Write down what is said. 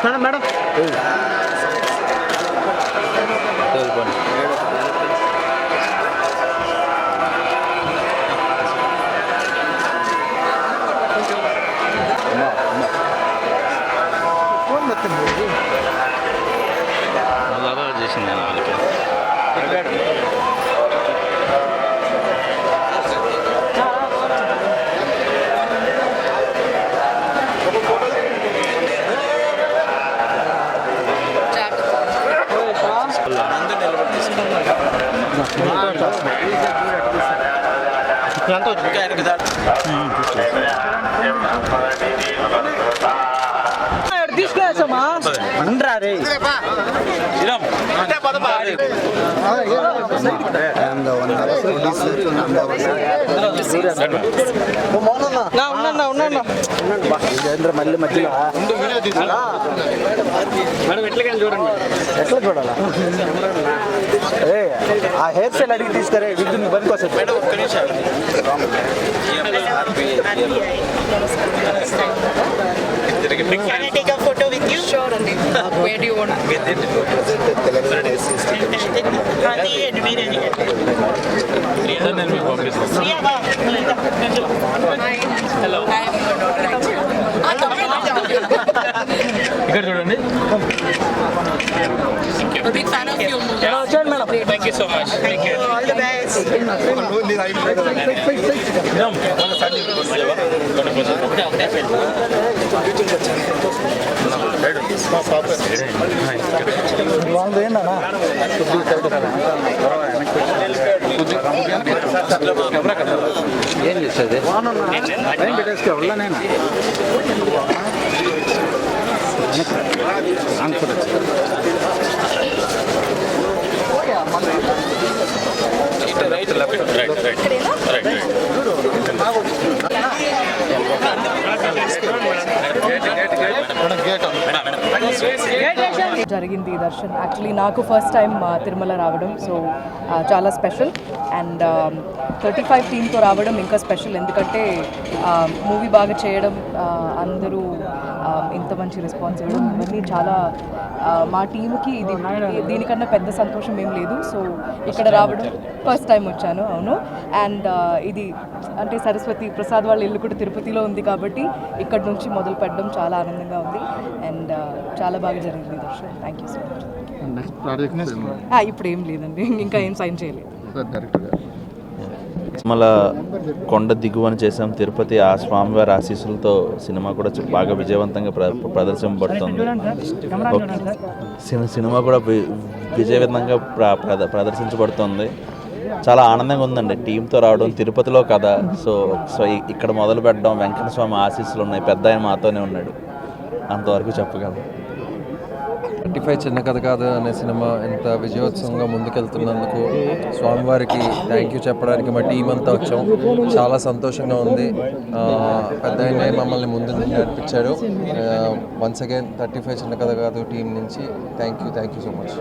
Madam madam చేసింది వాళ్ళకి తీసుకున్నామా అండ్రా రే మళ్ళీ మధ్యలో చూడండి ఎట్లా చూడాలా ఆ హెయిర్ స్టైల్ అడిగి తీసుకురే విద్యుత్ బంద్ కోసం Can I take a photo with you? Sure, Andy. Where do you want to get it? Hello. I am your daughter actually. ఇక్కడ చూడండి A big fan of your movie. Thank you so much. Take care. All the best. ఏం చేసేది పెట్టేసుకో నేనా జరిగింది Darshan. Actually నాకు first time Tirumala రావడం, so చాలా special. And 35 టీమ్తో రావడం ఇంకా స్పెషల్, ఎందుకంటే మూవీ బాగా చేయడం, అందరూ ఇంత మంచి రెస్పాన్స్ ఇవ్వడం, ఇవన్నీ చాలా మా టీంకి ఇది దీనికన్నా పెద్ద సంతోషం ఏం లేదు. సో ఇక్కడ రావడం ఫస్ట్ టైం వచ్చాను. అవును. అండ్ ఇది అంటే సరస్వతి ప్రసాద్ వాళ్ళ ఇల్లు కూడా తిరుపతిలో ఉంది కాబట్టి ఇక్కడ నుంచి మొదలు పెట్టడం చాలా ఆనందంగా ఉంది. అండ్ చాలా బాగా జరిగింది దర్శనం. Thank you so much. ఇప్పుడు ఏం లేదండి, ఇంకా ఏం సైన్ చేయలేదు. తిరుమల కొండ దిగువన చేసాం తిరుపతి, ఆ స్వామివారి ఆశీస్సులతో సినిమా కూడా బాగా విజయవంతంగా ప్రదర్శింపబడుతుంది. సినిమా కూడా విజయవంతంగా ప్రదర్శించబడుతుంది. చాలా ఆనందంగా ఉందండి టీంతో రావడం, తిరుపతిలో కదా. సో ఇక్కడ మొదలు పెట్టడం, వెంకట స్వామి ఆశీస్సులు ఉన్నాయి, పెద్ద ఆయన మాతోనే ఉన్నాడు, అంతవరకు చెప్పగలను. 35 చిన్న కథ కాదు అనే సినిమా ఎంత విజయోత్సవంగా ముందుకెళ్తున్నందుకు స్వామివారికి థ్యాంక్ యూ చెప్పడానికి మా టీం అంతా వచ్చాం. చాలా సంతోషంగా ఉంది. పెద్ద ఆయనే మమ్మల్ని ముందు నడిపించాడు. వన్స్ అగైన్ 35 చిన్న కథ కాదు టీం నుంచి థ్యాంక్ యూ సో మచ్.